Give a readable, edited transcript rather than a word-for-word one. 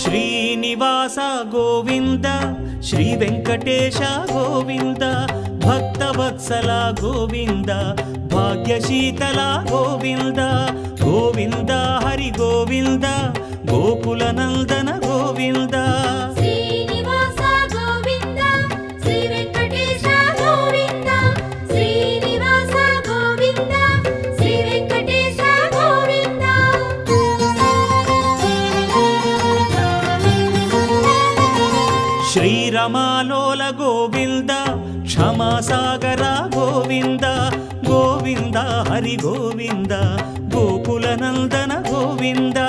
Srinivasa Govinda Shri Venkatesha Govinda Bhaktavatsala Govinda భాగ్యశీతల Govinda Govinda Hari Govinda Gokula Nandana Govinda Srinivasa Govinda Shri Venkatesha Govinda Srinivasa Govinda Shri Venkatesha Govinda శ్రీరమాలోల Govinda క్షమాసాగర Govinda Govinda Hari Govinda Gokula Nandana Govinda